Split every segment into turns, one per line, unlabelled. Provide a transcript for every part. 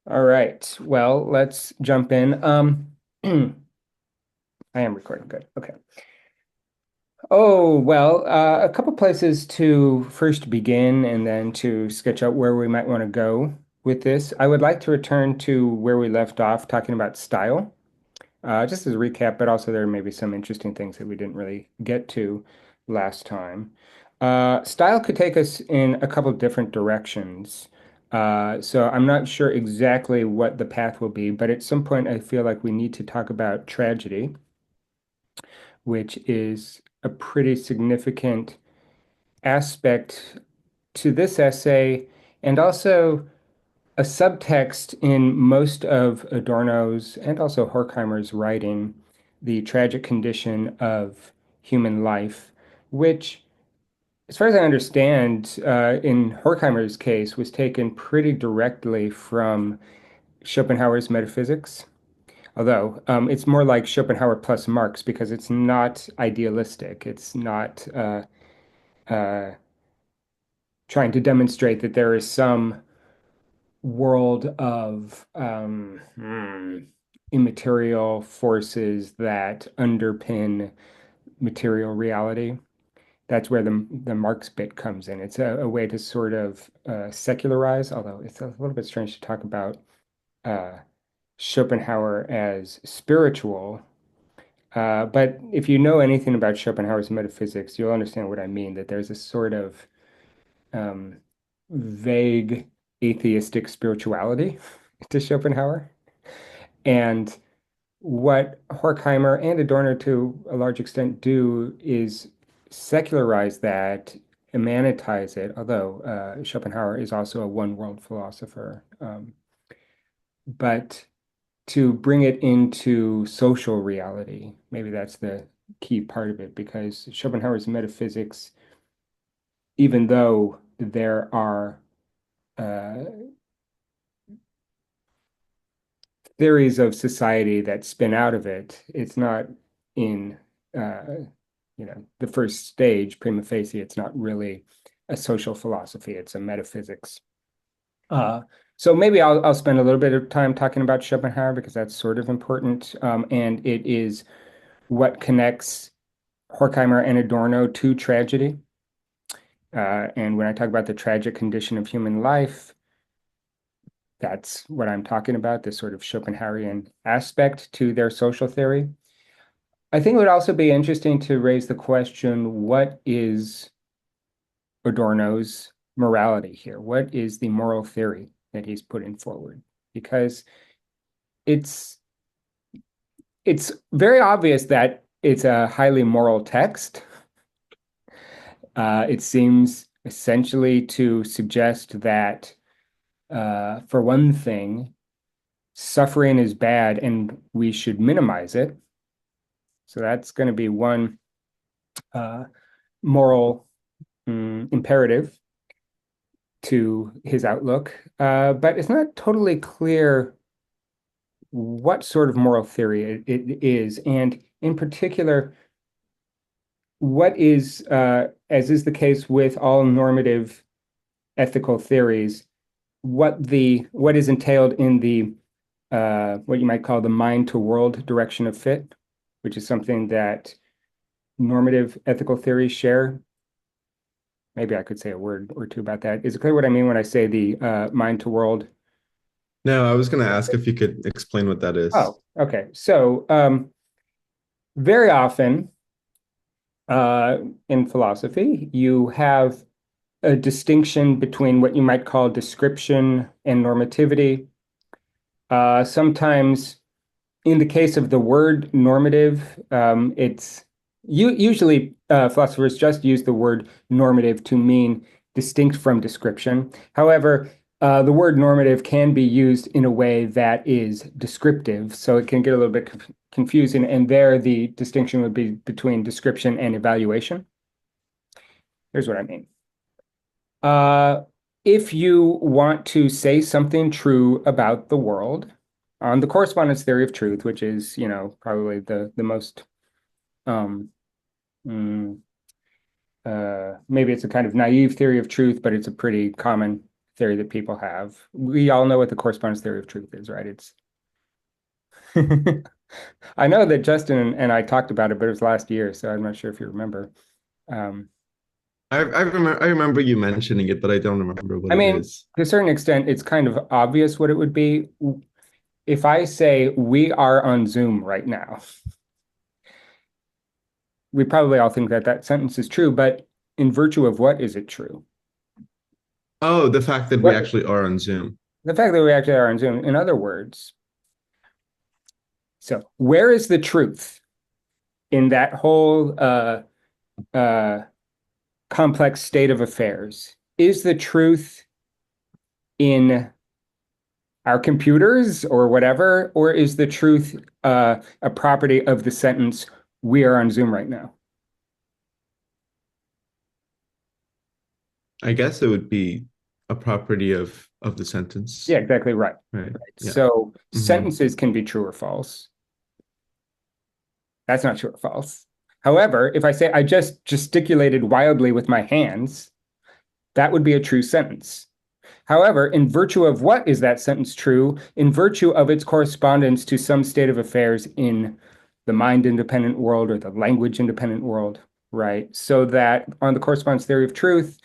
All right. Well, let's jump in. I am recording. Good. Okay. Oh, well, a couple places to first begin and then to sketch out where we might want to go with this. I would like to return to where we left off talking about style, just as a recap, but also there may be some interesting things that we didn't really get to last time. Style could take us in a couple of different directions. So I'm not sure exactly what the path will be, but at some point I feel like we need to talk about tragedy, which is a pretty significant aspect to this essay, and also a subtext in most of Adorno's and also Horkheimer's writing, the tragic condition of human life, which, as far as I understand, in Horkheimer's case, was taken pretty directly from Schopenhauer's metaphysics. Although it's more like Schopenhauer plus Marx because it's not idealistic. It's not uh, trying to demonstrate that there is some world of immaterial forces that underpin material reality. That's where the Marx bit comes in. It's a way to sort of secularize, although it's a little bit strange to talk about uh, Schopenhauer as spiritual. But if you know anything about Schopenhauer's metaphysics, you'll understand what I mean, that there's a sort of um, vague atheistic spirituality to Schopenhauer. And what Horkheimer and Adorno, to a large extent, do is secularize that, immanentize it, although Schopenhauer is also a one world philosopher. But to bring it into social reality, maybe that's the key part of it, because Schopenhauer's metaphysics, even though there are uh, theories of society that spin out of it, it's not in the first stage, prima facie, it's not really a social philosophy, it's a metaphysics. Uh, so maybe I'll spend a little bit of time talking about Schopenhauer because that's sort of important. And it is what connects Horkheimer and Adorno to tragedy. And when I talk about the tragic condition of human life, that's what I'm talking about, this sort of Schopenhauerian aspect to their social theory. I think it would also be interesting to raise the question, what is Adorno's morality here? What is the moral theory that he's putting forward? Because it's it's very obvious that it's a highly moral text. It seems essentially to suggest that, for one thing, suffering is bad and we should minimize it. So that's going to be one uh, moral imperative to his outlook. But it's not totally clear what sort of moral theory it is, and in particular, what is, as is the case with all normative ethical theories, what is entailed in the what you might call the mind to world direction of fit, which is something that normative ethical theories share. Maybe I could say a word or two about that. Is it clear what I mean when I say the mind to world?
No, I was going to ask if you could explain what that is.
Oh, okay. So very often uh, in philosophy, you have a distinction between what you might call description and normativity. Sometimes, in the case of the word normative, it's usually philosophers just use the word normative to mean distinct from description. However, the word normative can be used in a way that is descriptive, so it can get a little bit confusing. And there, the distinction would be between description and evaluation. Here's what I mean. Uh, if you want to say something true about the world on the correspondence theory of truth, which is, probably the most um, mm, maybe it's a kind of naive theory of truth, but it's a pretty common theory that people have. We all know what the correspondence theory of truth is, right? It's I know that Justin and I talked about it, but it was last year, so I'm not sure if you remember. Um,
I remember you mentioning it, but I don't remember what
I
it
mean,
is.
to a certain extent, it's kind of obvious what it would be. If I say we are on Zoom right now, we probably all think that that sentence is true, but in virtue of what is it true?
Oh, the fact that we
What
actually are on Zoom.
the fact that we actually are on Zoom, in other words, so where is the truth in that whole uh, complex state of affairs? Is the truth in our computers or whatever, or is the truth a property of the sentence, we are on Zoom right now?
I guess it would be a property of the
Yeah,
sentence,
exactly right.
right?
Right.
Yeah.
So
Hmm.
sentences can be true or false. That's not true or false. However, if I say I just gesticulated wildly with my hands, that would be a true sentence. However, in virtue of what is that sentence true? In virtue of its correspondence to some state of affairs in the mind independent world or the language independent world, right? So that on the correspondence theory of truth,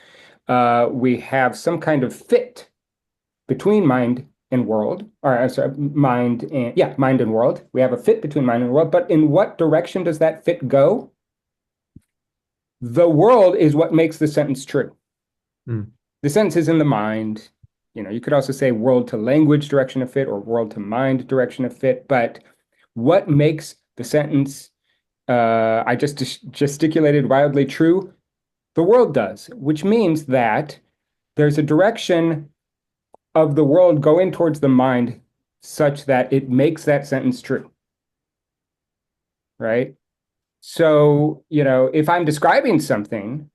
we have some kind of fit between mind and world, or sorry, mind and yeah, mind and world. We have a fit between mind and world, but in what direction does that fit go? The world is what makes the sentence true.
Mm.
The sentence is in the mind. You know, you could also say world to language direction of fit or world to mind direction of fit, but what makes the sentence I just gesticulated wildly true? The world does, which means that there's a direction of the world going towards the mind such that it makes that sentence true, right? So, you know, if I'm describing something,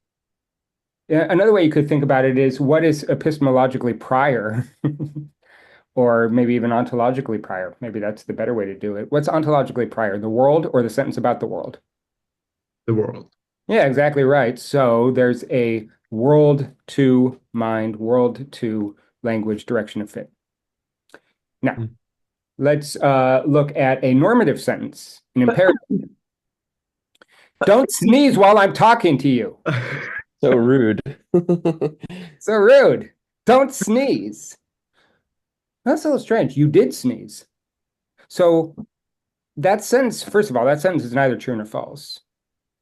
another way you could think about it is what is epistemologically prior, or maybe even ontologically prior. Maybe that's the better way to do it. What's ontologically prior, the world or the sentence about the world?
The world.
Yeah, exactly right. So there's a world to mind, world to language direction of fit. Now,
Mm.
let's look at a normative sentence, an imperative. Don't sneeze while I'm talking to you.
So rude.
So rude. Don't sneeze. That's a little strange. You did sneeze. So that sentence, first of all, that sentence is neither true nor false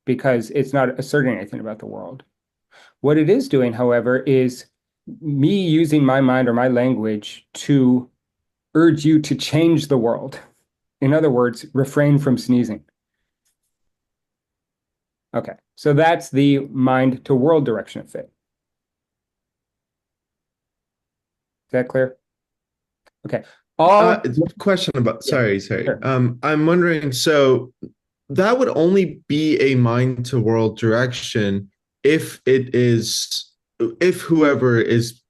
because it's not asserting anything about the world. What it is doing, however, is me using my mind or my language to urge you to change the world. In other words, refrain from sneezing. Okay, so that's the mind to world direction of fit. Is that clear? Okay. All
Question about,
yeah,
sorry.
sure.
I'm wondering, so that would only be a mind to world direction if it is, if whoever is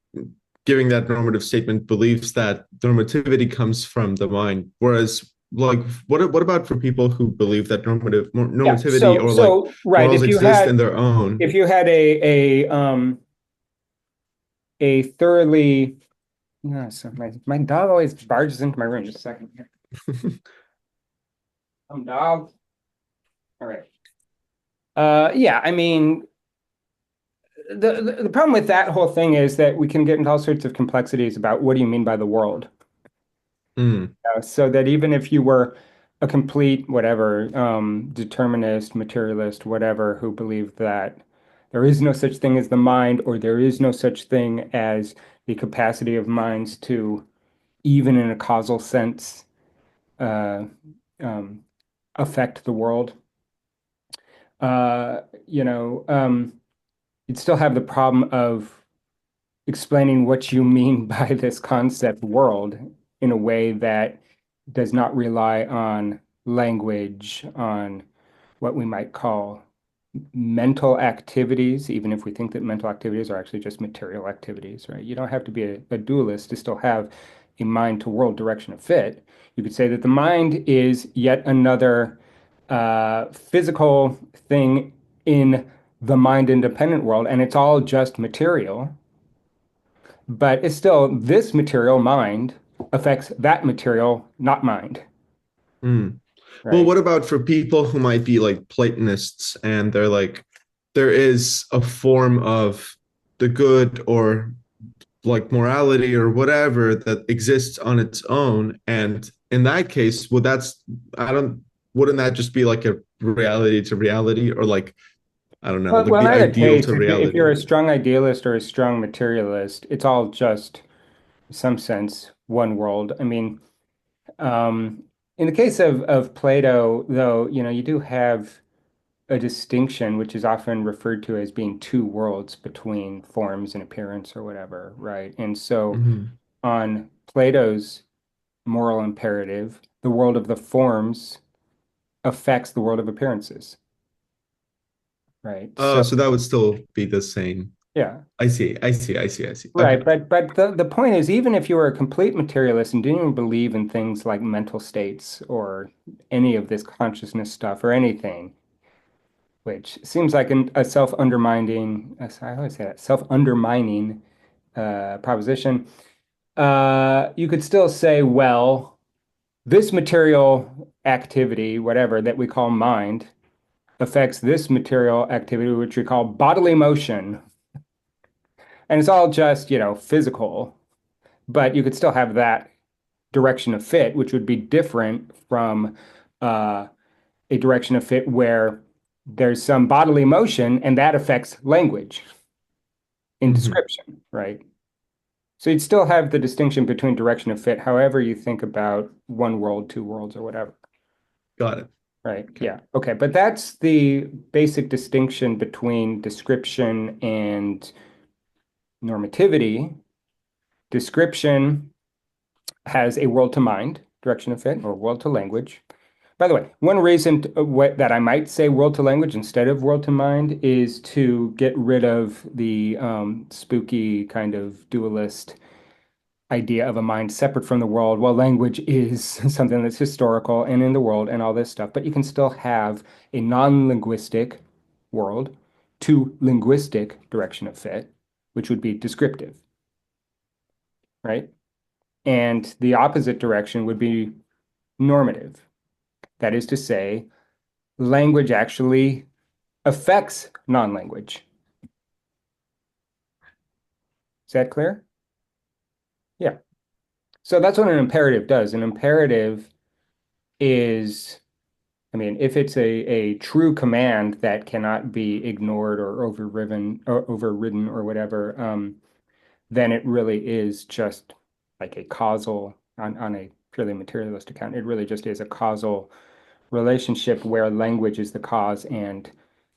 giving that normative statement believes that normativity comes from the mind. Whereas, like, what about for people who believe that
Yeah.
normativity
So
or like
so right,
morals exist in their own?
if you had a thoroughly no, so my dog always barges into my room. Just a second here. Dog. All right. Yeah, I mean, the problem with that whole thing is that we can get into all sorts of complexities about what do you mean by the world.
Mm,
So that even if you were a complete whatever determinist, materialist, whatever, who believed that there is no such thing as the mind, or there is no such thing as the capacity of minds to, even in a causal sense, uh, um, affect the world. Uh, you know, you'd still have the problem of explaining what you mean by this concept world in a way that does not rely on language, on what we might call mental activities, even if we think that mental activities are actually just material activities, right? You don't have to be a dualist to still have a mind to world direction of fit. You could say that the mind is yet another physical thing in the mind independent world, and it's all just material. but it's still this material, mind, affects that material, not mind,
Mm. Well,
right?
what about for people who might be like Platonists and they're like, there is a form of the good or like morality or whatever that exists on its own. And in that case, I don't, wouldn't that just be like a reality to reality or like, I don't know, like
Well, in
the
either
ideal
case,
to
if you're
reality?
a strong idealist or a strong materialist, it's all just, in some sense, one world. I mean, um, in the case of Plato, though, you do have a distinction, which is often referred to as being two worlds between forms and appearance or whatever, right? And so
Hmm.
on Plato's moral imperative, the world of the forms affects the world of appearances, right?
Oh,
So,
so that would still be the same.
yeah.
I see. Okay.
Right, but the point is, even if you were a complete materialist and didn't even believe in things like mental states or any of this consciousness stuff or anything, which seems like a self-undermining, I always say that, self-undermining proposition, you could still say, well, this material activity, whatever that we call mind, affects this material activity, which we call bodily motion. And it's all just, physical, but you could still have that direction of fit, which would be different from uh, a direction of fit where there's some bodily motion and that affects language in
Hmm.
description, right? So you'd still have the distinction between direction of fit, however you think about one world, two worlds, or whatever,
Got it.
right?
Okay.
Yeah. Okay. But that's the basic distinction between description and normativity. Description has a world to mind, direction of fit, or world to language. By the way, one reason that I might say world to language instead of world to mind is to get rid of the spooky kind of dualist idea of a mind separate from the world. Well, language is something that's historical and in the world and all this stuff, but you can still have a non-linguistic world to linguistic direction of fit, which would be descriptive, right? And the opposite direction would be normative. That is to say, language actually affects non-language. Is that clear? Yeah. So that's what an imperative does. An imperative is, I mean, if it's a true command that cannot be ignored or overridden or whatever, then it really is just like a causal on a purely materialist account. It really just is a causal relationship where language is the cause and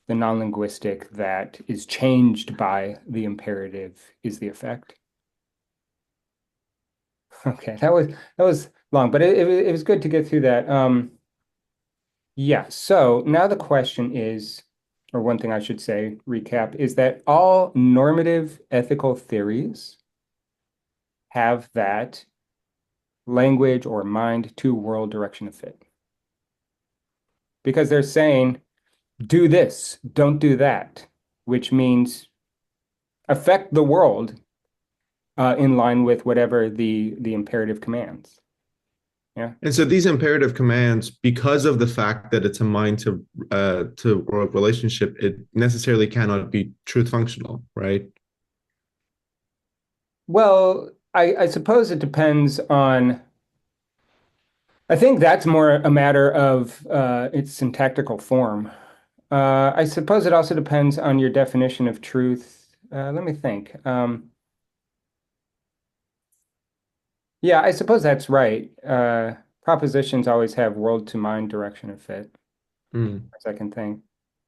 the non-linguistic that is changed by the imperative is the effect. Okay, that was long, but it was good to get through that. Yeah, so now the question is, or one thing I should say, recap, is that all normative ethical theories have that language or mind to world direction of fit. Because they're saying, do this, don't do that, which means affect the world in line with whatever the imperative commands. Yeah.
And so these imperative commands, because of the fact that it's a mind to world relationship, it necessarily cannot be truth functional, right?
Well, I suppose it depends on. I think that's more a matter of its syntactical form. I suppose it also depends on your definition of truth. Let me think. Yeah, I suppose that's right. Propositions always have world to mind direction of fit,
Mm,
as I can think.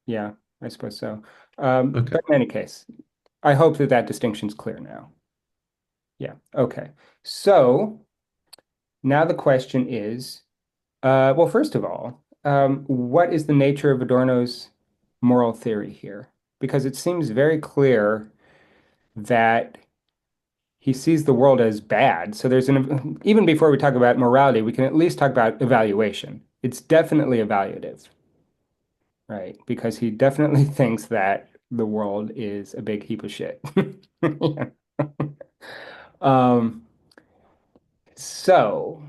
Yeah, I suppose so.
okay.
But in any case, I hope that that distinction's clear now. Yeah, okay. So now the question is, well, first of all, what is the nature of Adorno's moral theory here? Because it seems very clear that he sees the world as bad. So even before we talk about morality, we can at least talk about evaluation. It's definitely evaluative, right? Because he definitely thinks that the world is a big heap of shit. Um, so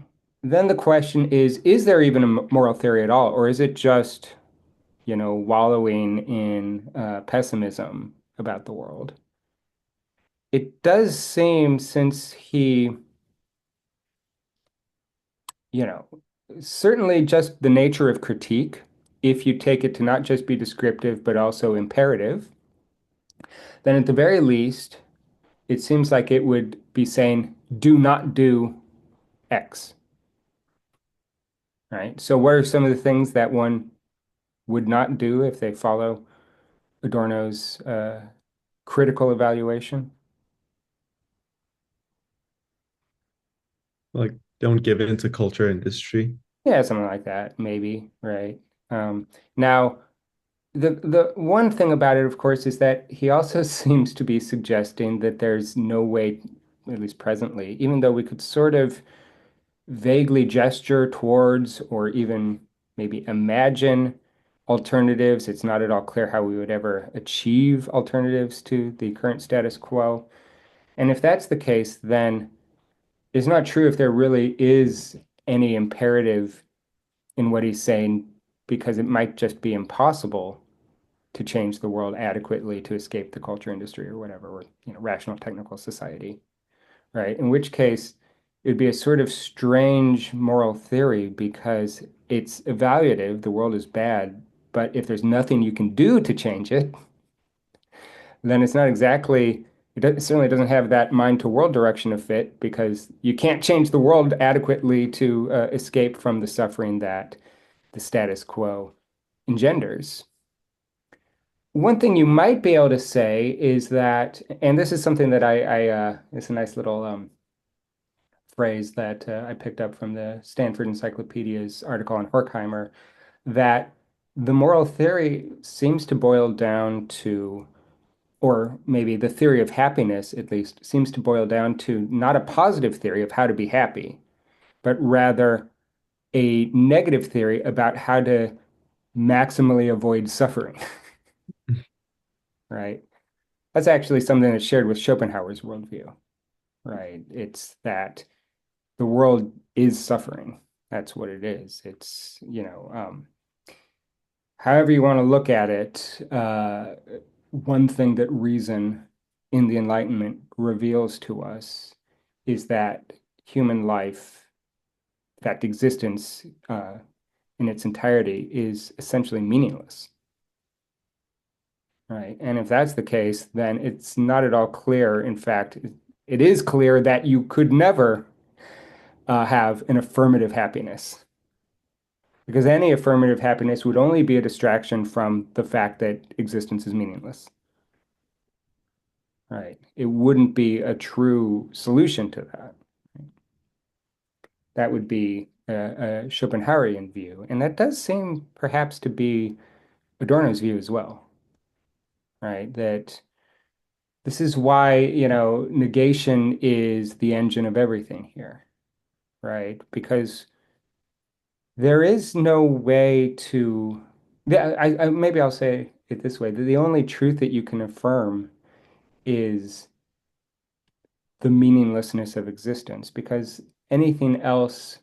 then the question is there even a moral theory at all, or is it just, wallowing in pessimism about the world? It does seem, since he, you know, certainly just the nature of critique, if you take it to not just be descriptive, but also imperative, then at the very least, it seems like it would be saying, do not do X, right? So what are some of the things that one would not do if they follow Adorno's critical evaluation?
Like, don't give in to culture and history.
Yeah, something like that, maybe, right? Now, the one thing about it, of course, is that he also seems to be suggesting that there's no way, at least presently, even though we could sort of vaguely gesture towards or even maybe imagine alternatives, it's not at all clear how we would ever achieve alternatives to the current status quo. And if that's the case, then it's not true if there really is any imperative in what he's saying, because it might just be impossible to change the world adequately to escape the culture industry or whatever, or rational technical society, right? In which case, it would be a sort of strange moral theory because it's evaluative, the world is bad, but if there's nothing you can do to change it, then it's not exactly, it certainly doesn't have that mind to world direction of fit because you can't change the world adequately to escape from the suffering that the status quo engenders. One thing you might be able to say is that, and this is something that it's a nice little phrase that I picked up from the Stanford Encyclopedia's article on Horkheimer, that the moral theory seems to boil down to, or maybe the theory of happiness at least, seems to boil down to not a positive theory of how to be happy, but rather a negative theory about how to maximally avoid suffering, right? That's actually something that's shared with Schopenhauer's worldview, right? It's that the world is suffering. That's what it is. It's, however you want to look at it, one thing that reason in the Enlightenment reveals to us is that human life, that existence in its entirety, is essentially meaningless, right? And if that's the case, then it's not at all clear. In fact, it is clear that you could never have an affirmative happiness. Because any affirmative happiness would only be a distraction from the fact that existence is meaningless, right? It wouldn't be a true solution to that. That would be a Schopenhauerian view. And that does seem perhaps to be Adorno's view as well, right? That this is why, negation is the engine of everything here, right? Because there is no way to, yeah, maybe I'll say it this way, that the only truth that you can affirm is the meaninglessness of existence, because anything else,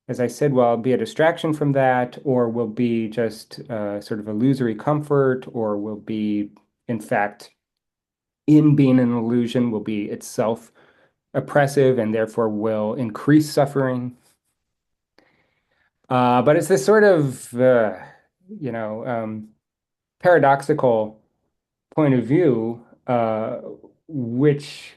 as I said, will be a distraction from that, or will be just sort of illusory comfort, or will be, in fact, in being an illusion, will be itself oppressive and therefore will increase suffering. But it's this sort of, you know, um, paradoxical point of view, which,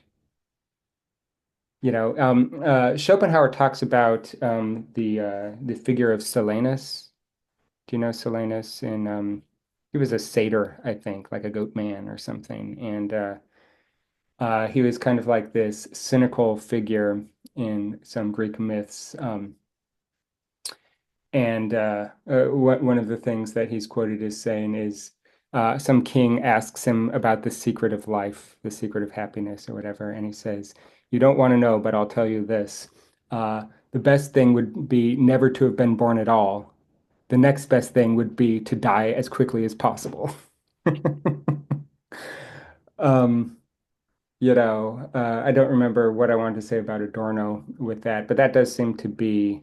Schopenhauer talks about the figure of Silenus. Do you know Silenus? And he was a satyr, I think, like a goat man or something. And he was kind of like this cynical figure in some Greek myths. And one of the things that he's quoted as saying is some king asks him about the secret of life, the secret of happiness, or whatever. And he says, "You don't want to know, but I'll tell you this. The best thing would be never to have been born at all. The next best thing would be to die as quickly as possible." Um, I don't remember what I wanted to say about Adorno with that, but that does seem to be,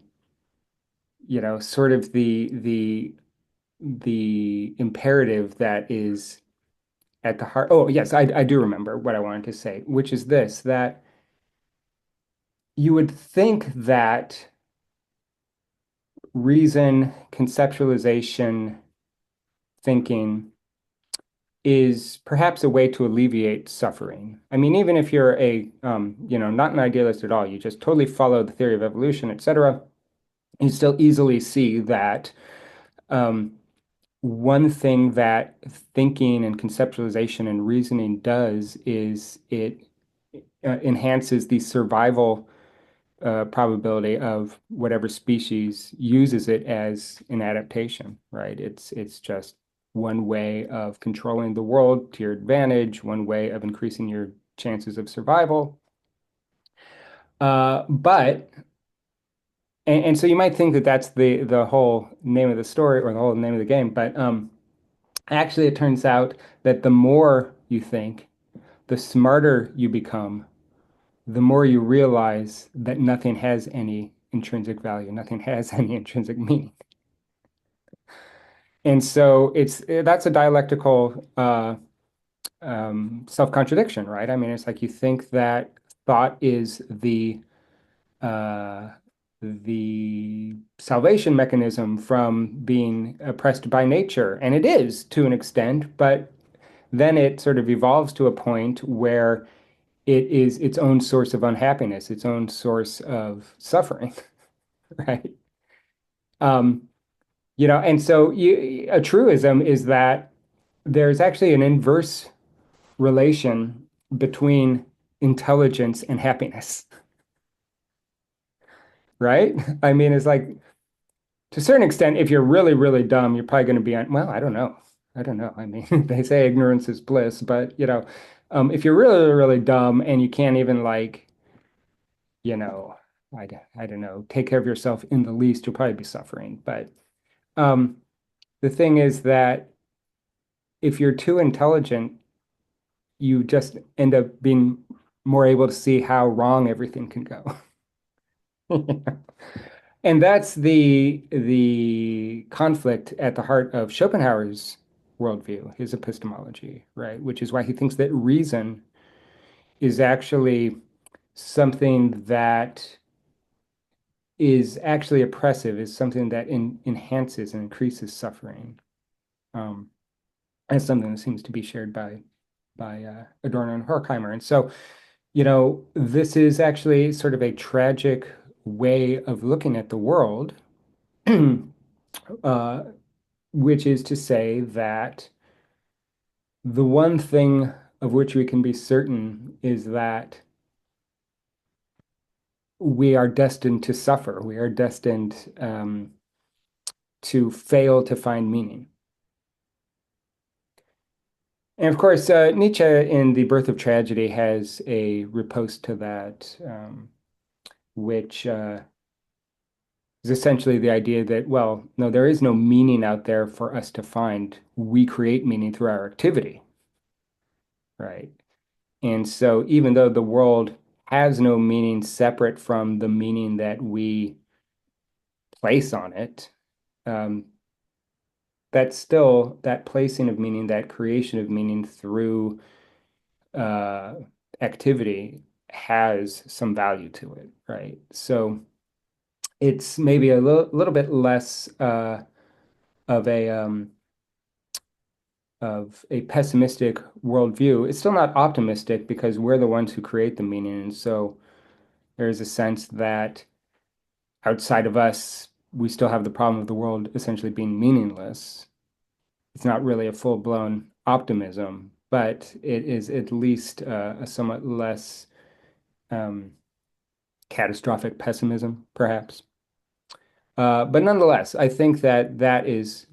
sort of the imperative that is at the heart. Oh, yes, I do remember what I wanted to say, which is this, that you would think that reason, conceptualization, thinking is perhaps a way to alleviate suffering. I mean, even if you're not an idealist at all, you just totally follow the theory of evolution, etc., you still easily see that um, one thing that thinking and conceptualization and reasoning does is it enhances the survival probability of whatever species uses it as an adaptation, right? It's just one way of controlling the world to your advantage, one way of increasing your chances of survival. But and so you might think that that's the whole name of the story or the whole name of the game, but actually it turns out that the more you think, the smarter you become, the more you realize that nothing has any intrinsic value, nothing has any intrinsic meaning. And so that's a dialectical self-contradiction, right? I mean, it's like you think that thought is uh, the salvation mechanism from being oppressed by nature, and it is to an extent, but then it sort of evolves to a point where it is its own source of unhappiness, its own source of suffering, right? Um, and so a truism is that there's actually an inverse relation between intelligence and happiness, right? I mean, it's like to a certain extent, if you're really, really dumb, you're probably going to be on, well, I don't know. I don't know. I mean, they say ignorance is bliss, but if you're really, really dumb and you can't even like, you know, I don't know, take care of yourself in the least, you'll probably be suffering. But um, the thing is that if you're too intelligent, you just end up being more able to see how wrong everything can go. And that's the conflict at the heart of Schopenhauer's worldview, his epistemology, right? Which is why he thinks that reason is actually something that is actually oppressive, is something that enhances and increases suffering. Um, and something that seems to be shared by Adorno and Horkheimer. And so, this is actually sort of a tragic way of looking at the world, uh, which is to say that the one thing of which we can be certain is that we are destined to suffer. We are destined to fail to find meaning. And of course, Nietzsche in The Birth of Tragedy has a riposte to that, which is essentially the idea that, well, no, there is no meaning out there for us to find. We create meaning through our activity, right? And so even though the world has no meaning separate from the meaning that we place on it, um, that's still that placing of meaning, that creation of meaning through uh, activity has some value to it, right? So it's maybe a little bit less of a pessimistic worldview. It's still not optimistic because we're the ones who create the meaning, and so there's a sense that outside of us, we still have the problem of the world essentially being meaningless. It's not really a full-blown optimism, but it is at least a somewhat less um, catastrophic pessimism, perhaps. But nonetheless, I think that that is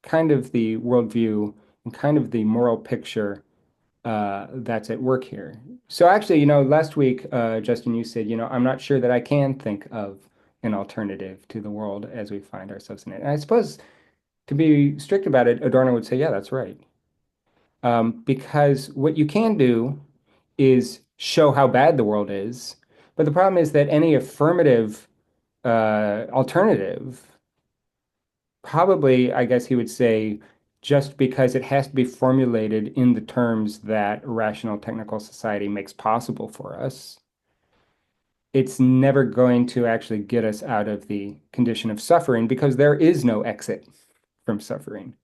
kind of the worldview and kind of the moral picture that's at work here. So actually, last week, Justin, you said, I'm not sure that I can think of an alternative to the world as we find ourselves in it. And I suppose to be strict about it, Adorno would say, yeah, that's right. Because what you can do is show how bad the world is. But the problem is that any affirmative alternative, probably, I guess he would say, just because it has to be formulated in the terms that rational technical society makes possible for us, it's never going to actually get us out of the condition of suffering because there is no exit from suffering.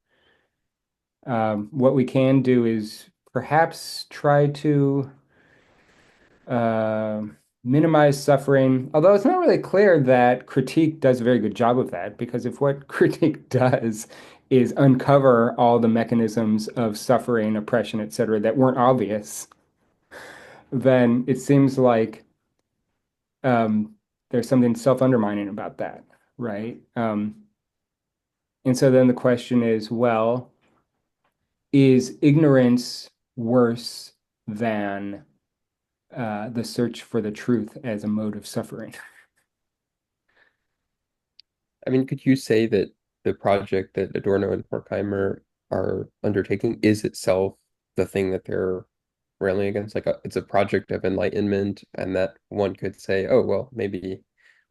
What we can do is perhaps try to uh, minimize suffering, although it's not really clear that critique does a very good job of that, because if what critique does is uncover all the mechanisms of suffering, oppression, etc., that weren't obvious, then it seems like um, there's something self-undermining about that, right? And so then the question is, well, is ignorance worse than the search for the truth as a mode of suffering?
I mean, could you say that the project that Adorno and Horkheimer are undertaking is itself the thing that they're railing against? Like it's a project of enlightenment, and that one could say, oh, well, maybe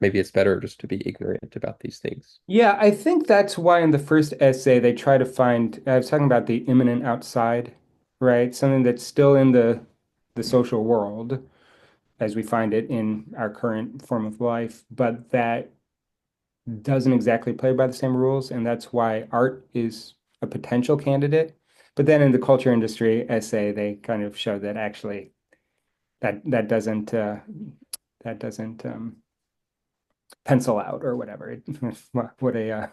it's better just to be ignorant about these things.
Yeah, I think that's why in the first essay they try to find, I was talking about the immanent outside, right? Something that's still in the social world as we find it in our current form of life, but that doesn't exactly play by the same rules, and that's why art is a potential candidate. But then in the culture industry essay, they kind of show that actually that doesn't that doesn't pencil out or whatever. What a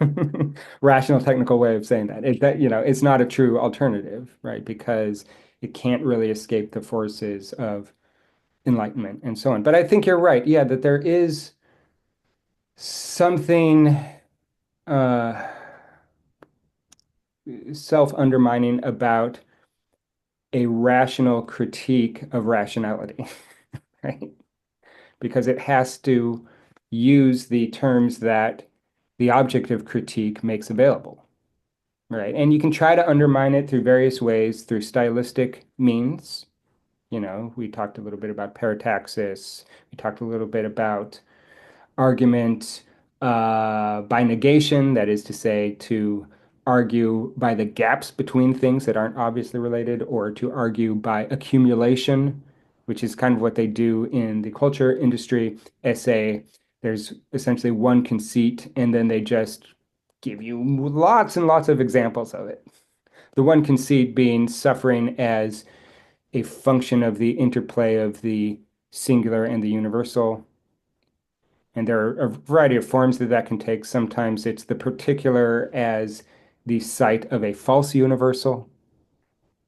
rational technical way of saying that. That it's not a true alternative, right? Because it can't really escape the forces of enlightenment and so on. But I think you're right. Yeah, that there is something uh, self-undermining about a rational critique of rationality, right? Because it has to use the terms that the object of critique makes available, right? And you can try to undermine it through various ways, through stylistic means. We talked a little bit about parataxis. We talked a little bit about argument by negation, that is to say, to argue by the gaps between things that aren't obviously related, or to argue by accumulation, which is kind of what they do in the culture industry essay. There's essentially one conceit, and then they just give you lots and lots of examples of it. The one conceit being suffering as a function of the interplay of the singular and the universal. And there are a variety of forms that that can take. Sometimes it's the particular as the site of a false universal,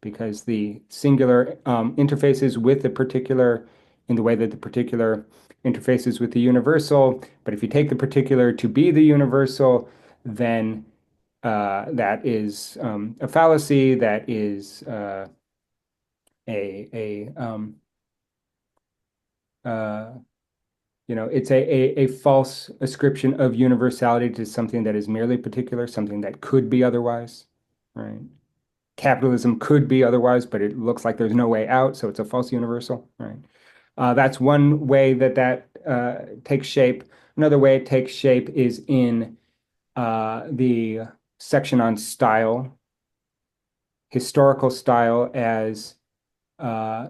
because the singular interfaces with the particular in the way that the particular interfaces with the universal. But if you take the particular to be the universal, then that is a fallacy. That is a uh, it's a false ascription of universality to something that is merely particular, something that could be otherwise, right? Capitalism could be otherwise, but it looks like there's no way out, so it's a false universal, right? That's one way that takes shape. Another way it takes shape is in the section on style, historical style as,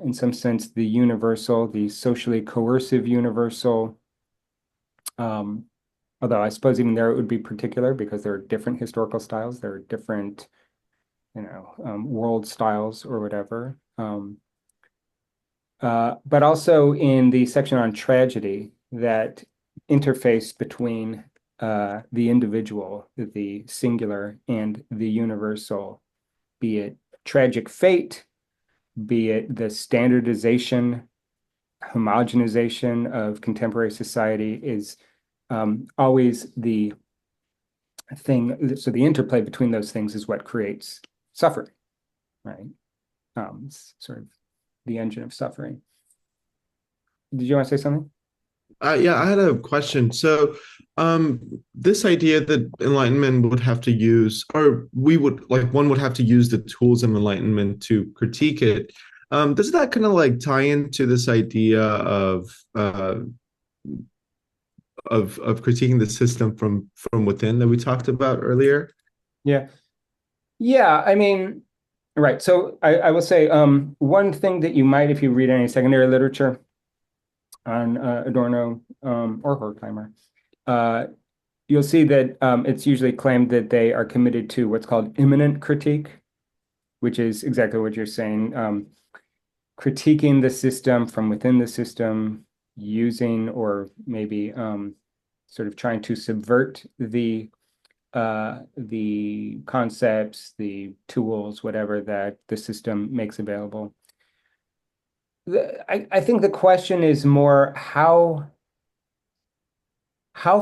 in some sense, the universal, the socially coercive universal. Um, Although I suppose even there it would be particular because there are different historical styles, there are different, world styles or whatever. But also in the section on tragedy, that interface between the individual, the singular, and the universal, be it tragic fate, be it the standardization, homogenization of contemporary society, is always the thing. So the interplay between those things is what creates suffering, right? Sort of the engine of suffering. Did you want to say something?
Yeah, I had a question. So, this idea that enlightenment would have to use, or we would like one would have to use the tools of enlightenment to critique it. Does that kind of like tie into this idea of critiquing the system from within that we talked about earlier?
Yeah. Yeah, I mean, right. So I will say one thing that you might, if you read any secondary literature on Adorno or Horkheimer, uh, you'll see that it's usually claimed that they are committed to what's called immanent critique, which is exactly what you're saying. Critiquing the system from within the system, using or maybe sort of trying to subvert the concepts, the tools, whatever that the system makes available. I think the question is more how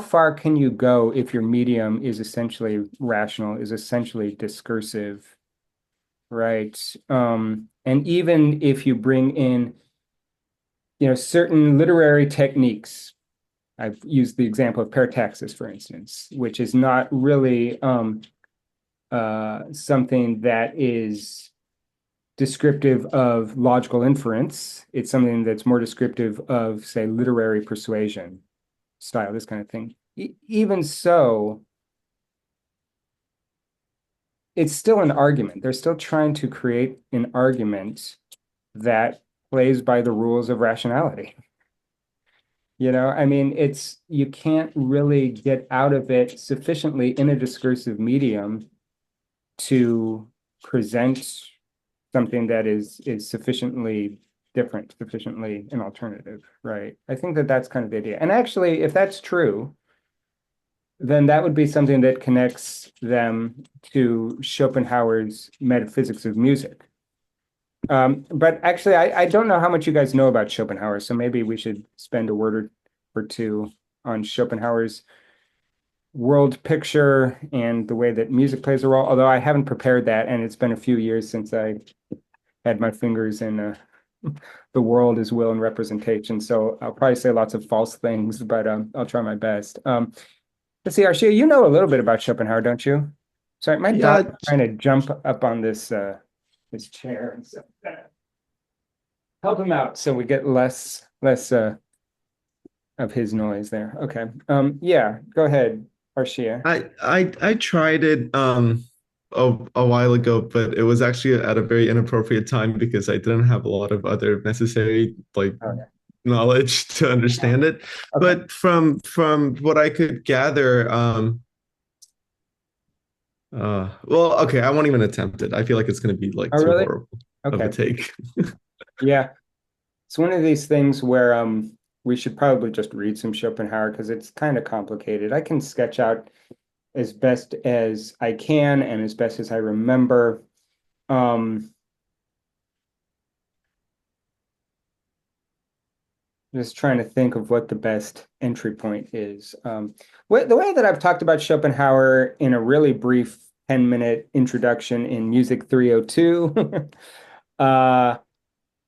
far can you go if your medium is essentially rational, is essentially discursive, right? And even if you bring in, certain literary techniques, I've used the example of parataxis, for instance, which is not really something that is descriptive of logical inference. It's something that's more descriptive of, say, literary persuasion style, this kind of thing. Even so, it's still an argument. They're still trying to create an argument that plays by the rules of rationality. I mean, you can't really get out of it sufficiently in a discursive medium to present something that is sufficiently different, sufficiently an alternative, right? I think that that's kind of the idea. And actually, if that's true, then that would be something that connects them to Schopenhauer's metaphysics of music. But actually, I don't know how much you guys know about Schopenhauer, so maybe we should spend a word or two on Schopenhauer's world picture and the way that music plays a role, although I haven't prepared that, and it's been a few years since I had my fingers in the world as will and representation. So I'll probably say lots of false things, but I'll try my best. Let's see, Arshia, you know a little bit about Schopenhauer, don't you? Sorry, my dog
Yeah,
is trying to jump up on this chair and so help him out so we get less of his noise there. Okay. Yeah, go ahead, Arshia.
I tried it a while ago, but it was actually at a very inappropriate time because I didn't have a lot of other necessary like
Okay.
knowledge to understand it.
Okay.
But from what I could gather, well, okay, I won't even attempt it. I feel like it's going to be like
Oh,
too
really?
horrible of a
Okay.
take.
Yeah. It's one of these things where we should probably just read some Schopenhauer because it's kind of complicated. I can sketch out as best as I can and as best as I remember. Um, just trying to think of what the best entry point is. The way that I've talked about Schopenhauer in a really brief 10-minute introduction in Music 302 uh,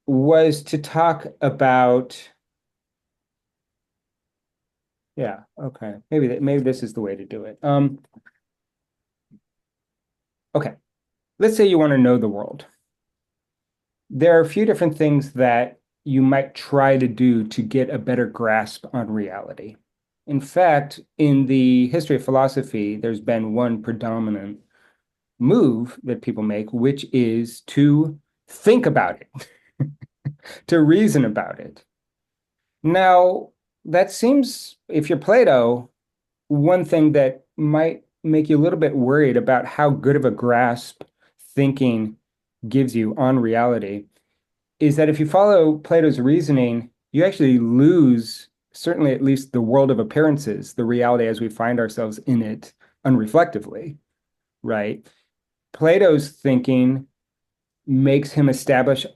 was to talk about, yeah, okay, maybe this is the way to do it. Okay, let's say you want to know the world. There are a few different things that you might try to do to get a better grasp on reality. In fact, in the history of philosophy, there's been one predominant move that people make, which is to think about it, to reason about it. Now, that seems, if you're Plato, one thing that might make you a little bit worried about how good of a grasp thinking gives you on reality is that if you follow Plato's reasoning, you actually lose, certainly at least the world of appearances, the reality as we find ourselves in it unreflectively, right? Plato's thinking makes him establish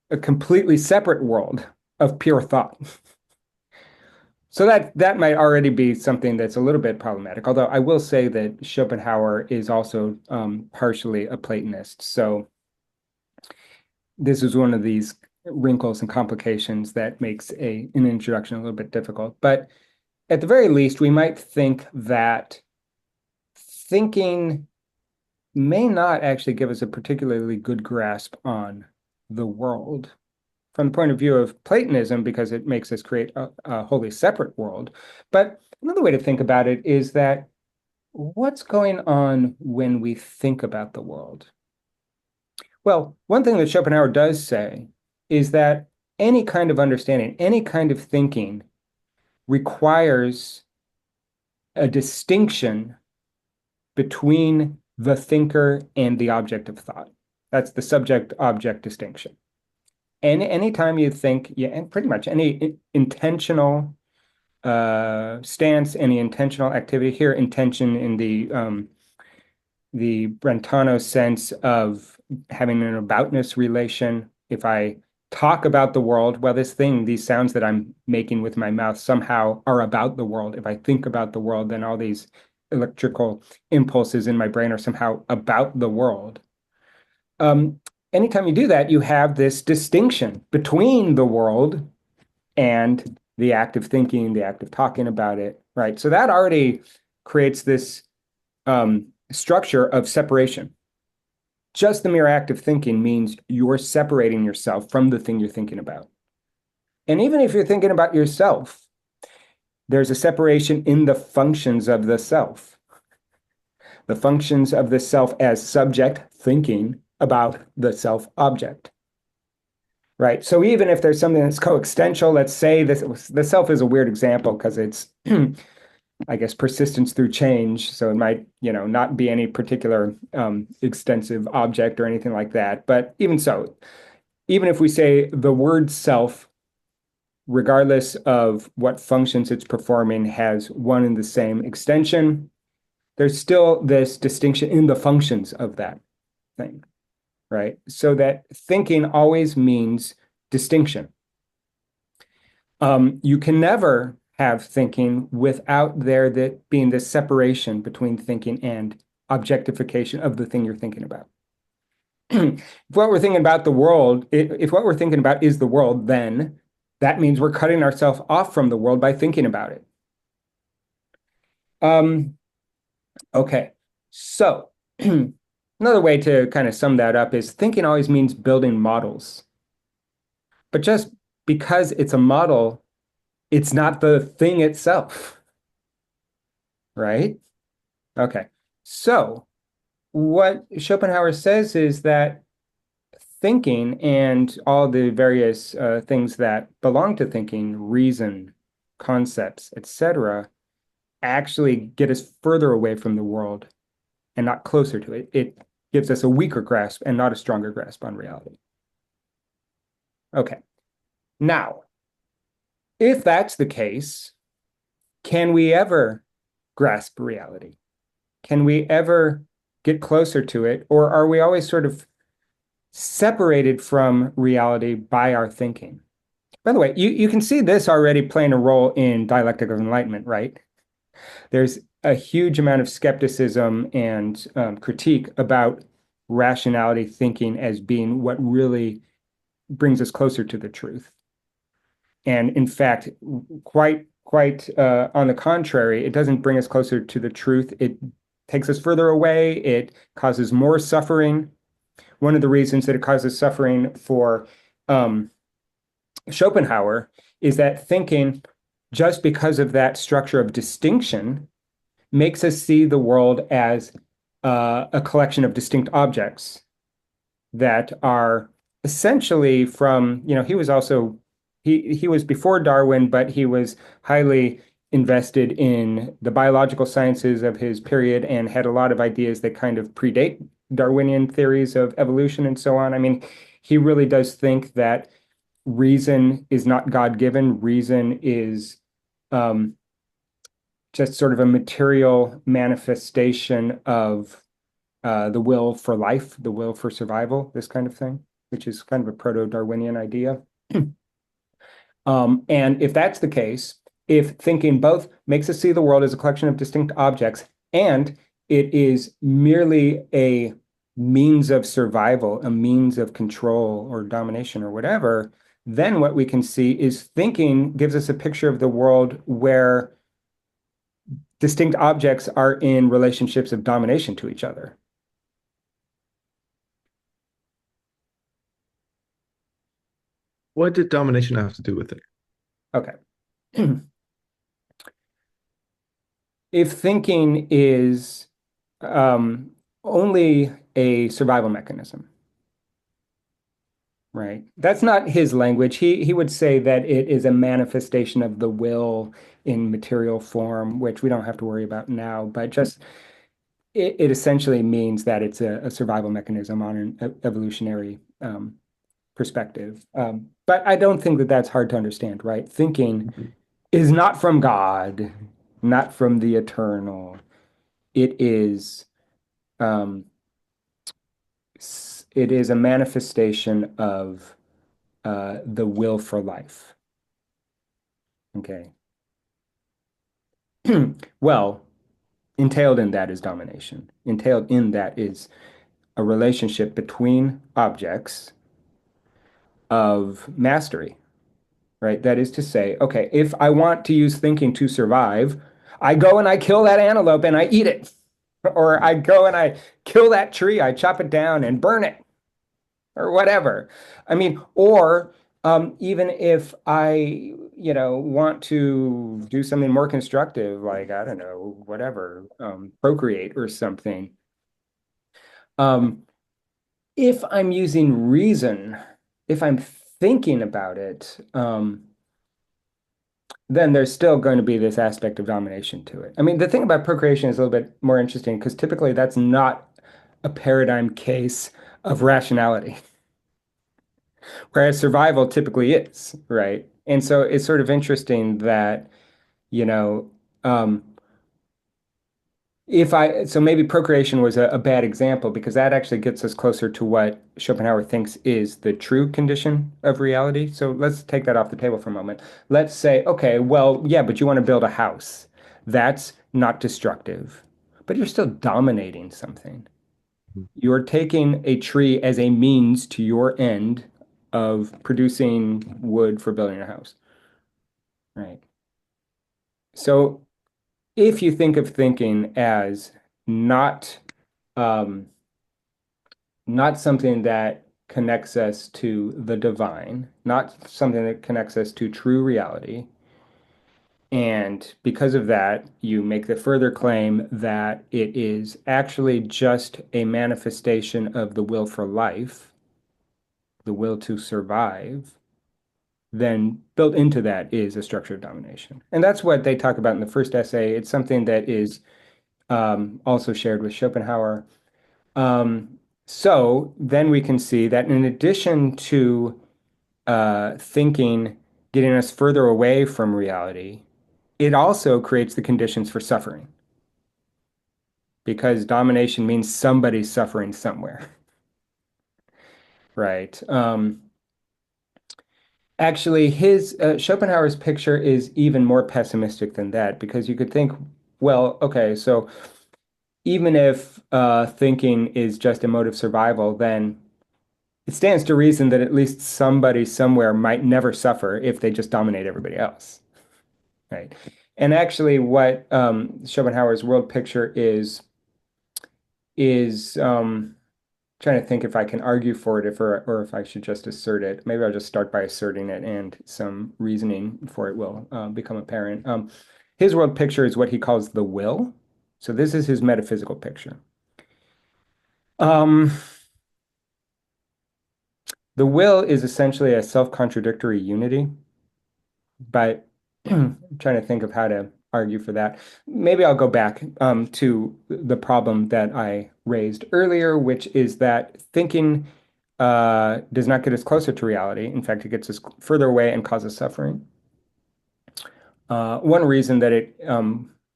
a completely separate world of pure thought. So that might already be something that's a little bit problematic. Although I will say that Schopenhauer is also partially a Platonist. So this is one of these wrinkles and complications that makes an introduction a little bit difficult. But at the very least, we might think that thinking may not actually give us a particularly good grasp on the world from the point of view of Platonism, because it makes us create a wholly separate world. But another way to think about it is that what's going on when we think about the world? Well, one thing that Schopenhauer does say is that any kind of understanding, any kind of thinking requires a distinction between the thinker and the object of thought. That's the subject-object distinction. And anytime you think, yeah, and pretty much any intentional stance, any intentional activity here, intention in the Brentano sense of having an aboutness relation. If I talk about the world, well, these sounds that I'm making with my mouth somehow are about the world. If I think about the world, then all these electrical impulses in my brain are somehow about the world. Anytime you do that, you have this distinction between the world and the act of thinking, the act of talking about it, right? So that already creates this structure of separation. Just the mere act of thinking means you're separating yourself from the thing you're thinking about. And even if you're thinking about yourself, there's a separation in the functions of the self. The functions of the self as subject thinking about the self object. Right. So even if there's something that's coexistential, let's say the self is a weird example because it's I guess persistence through change. So it might, not be any particular extensive object or anything like that. But even so, even if we say the word self, regardless of what functions it's performing, has one and the same extension, there's still this distinction in the functions of that thing, right? So that thinking always means distinction. You can never have thinking without there that being this separation between thinking and objectification of the thing you're thinking about. If what we're thinking about the world, if what we're thinking about is the world, then that means we're cutting ourselves off from the world by thinking about it. Okay, so another way to kind of sum that up is thinking always means building models. But just because it's a model, it's not the thing itself, right? Okay, so what Schopenhauer says is that thinking and all the various things that belong to thinking, reason, concepts, etc., actually get us further away from the world and not closer to it. It gives us a weaker grasp and not a stronger grasp on reality. Okay, now, if that's the case, can we ever grasp reality? Can we ever get closer to it? Or are we always sort of separated from reality by our thinking? By the way, you can see this already playing a role in dialectic of enlightenment, right? There's a huge amount of skepticism and critique about rationality thinking as being what really brings us closer to the truth. And in fact, quite on the contrary, it doesn't bring us closer to the truth. It takes us further away. It causes more suffering. One of the reasons that it causes suffering for Schopenhauer is that thinking, just because of that structure of distinction, makes us see the world as a collection of distinct objects that are essentially from, he was also he was before Darwin, but he was highly invested in the biological sciences of his period and had a lot of ideas that kind of predate Darwinian theories of evolution and so on. I mean, he really does think that reason is not God-given. Reason is just sort of a material manifestation of the will for life, the will for survival, this kind of thing, which is kind of a proto-Darwinian idea. And if that's the case, if thinking both makes us see the world as a collection of distinct objects and it is merely a means of survival, a means of control or domination or whatever, then what we can see is thinking gives us a picture of the world where distinct objects are in relationships of domination to each other.
What did domination have to do with it?
Okay. If thinking is only a survival mechanism, right? That's not his language. He would say that it is a manifestation of the will in material form, which we don't have to worry about now, but just it essentially means that it's a survival mechanism on an evolutionary perspective. But I don't think that that's hard to understand, right? Thinking
Mhm.
is not from God, not from the eternal. It is um, it is a manifestation of the will for life. Okay. Well, entailed in that is domination. Entailed in that is a relationship between objects of mastery, right? That is to say, okay, if I want to use thinking to survive, I go and I kill that antelope and I eat it. Or I go and I kill that tree, I chop it down and burn it, or whatever. I mean, or even if I, want to do something more constructive, like, I don't know, whatever, procreate or something. Um, if I'm using reason, if I'm thinking about it, then there's still going to be this aspect of domination to it. I mean, the thing about procreation is a little bit more interesting because typically that's not a paradigm case of rationality, whereas survival typically is, right? And so it's sort of interesting that, you know, um, so maybe procreation was a bad example because that actually gets us closer to what Schopenhauer thinks is the true condition of reality. So let's take that off the table for a moment. Let's say, okay, well, yeah, but you want to build a house. That's not destructive, but you're still dominating something. You're taking a tree as a means to your end of producing wood for building a house, right? So if you think of thinking as not um, not something that connects us to the divine, not something that connects us to true reality. And because of that, you make the further claim that it is actually just a manifestation of the will for life, the will to survive. Then built into that is a structure of domination. And that's what they talk about in the first essay. It's something that is also shared with Schopenhauer. Um, so then we can see that in addition to thinking getting us further away from reality, it also creates the conditions for suffering because domination means somebody's suffering somewhere, right? Actually, his Schopenhauer's picture is even more pessimistic than that because you could think, well, okay, so even if thinking is just a mode of survival, then it stands to reason that at least somebody somewhere might never suffer if they just dominate everybody else, right? And actually, what Schopenhauer's world picture is trying to think if I can argue for it, or if I should just assert it. Maybe I'll just start by asserting it, and some reasoning for it will become apparent. His world picture is what he calls the will. So this is his metaphysical picture. Um, the will is essentially a self-contradictory unity, but I'm trying to think of how to argue for that. Maybe I'll go back to the problem that I raised earlier, which is that thinking does not get us closer to reality. In fact, it gets us further away and causes suffering. One reason that it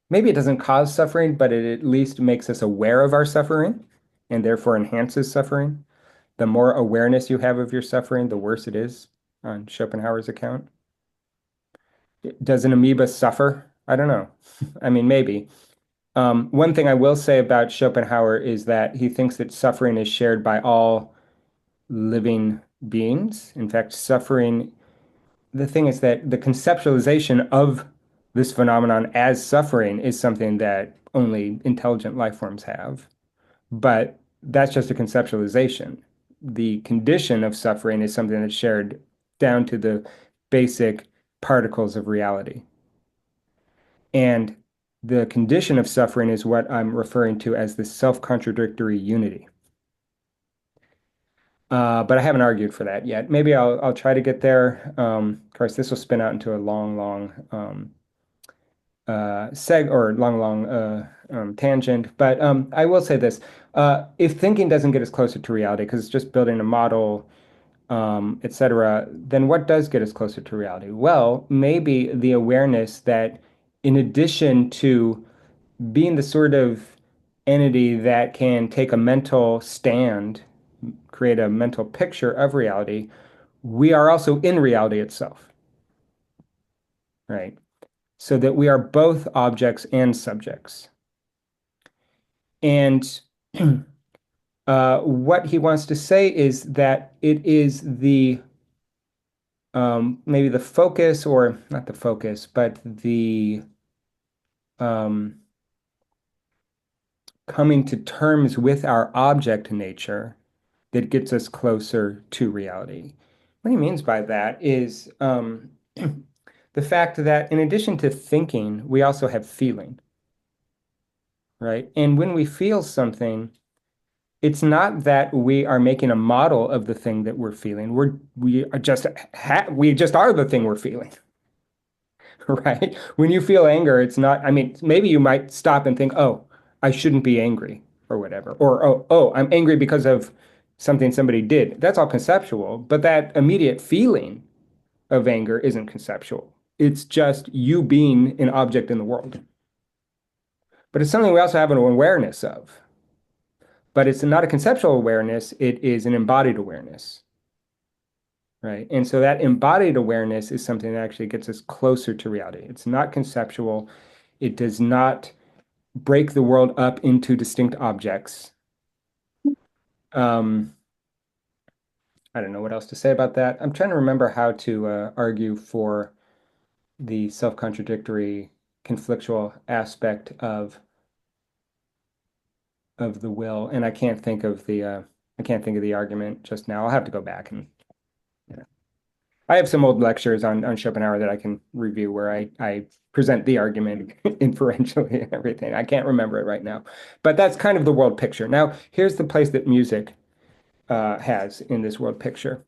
maybe it doesn't cause suffering, but it at least makes us aware of our suffering and therefore enhances suffering. The more awareness you have of your suffering, the worse it is on Schopenhauer's account. Does an amoeba suffer? I don't know. I mean, maybe. One thing I will say about Schopenhauer is that he thinks that suffering is shared by all living beings. In fact, suffering, the thing is that the conceptualization of this phenomenon as suffering is something that only intelligent life forms have. But that's just a conceptualization. The condition of suffering is something that's shared down to the basic particles of reality. And the condition of suffering is what I'm referring to as the self-contradictory unity. But I haven't argued for that yet. Maybe I'll try to get there. Of course, this will spin out into a long tangent. But I will say this: if thinking doesn't get us closer to reality, because it's just building a model, etc., then what does get us closer to reality? Well, maybe the awareness that, in addition to being the sort of entity that can take a mental stand, create a mental picture of reality, we are also in reality itself, right? So that we are both objects and subjects. And what he wants to say is that it is the maybe the focus, or not the focus, but the um, coming to terms with our object nature that gets us closer to reality. What he means by that is the fact that in addition to thinking, we also have feeling, right? And when we feel something, it's not that we are making a model of the thing that we're feeling. We just are the thing we're feeling, right? When you feel anger, it's not, I mean, maybe you might stop and think, oh, I shouldn't be angry or whatever. Or, oh, I'm angry because of something somebody did. That's all conceptual, but that immediate feeling of anger isn't conceptual. It's just you being an object in the world. But it's something we also have an awareness of. But it's not a conceptual awareness, it is an embodied awareness, right? And so that embodied awareness is something that actually gets us closer to reality. It's not conceptual. It does not break the world up into distinct objects. Um, I don't know what else to say about that. I'm trying to remember how to argue for the self-contradictory, conflictual aspect of the will, and I can't think of the argument just now. I'll have to go back and yeah. I have some old lectures on Schopenhauer that I can review where I present the argument inferentially and everything. I can't remember it right now, but that's kind of the world picture. Now, here's the place that music has in this world picture.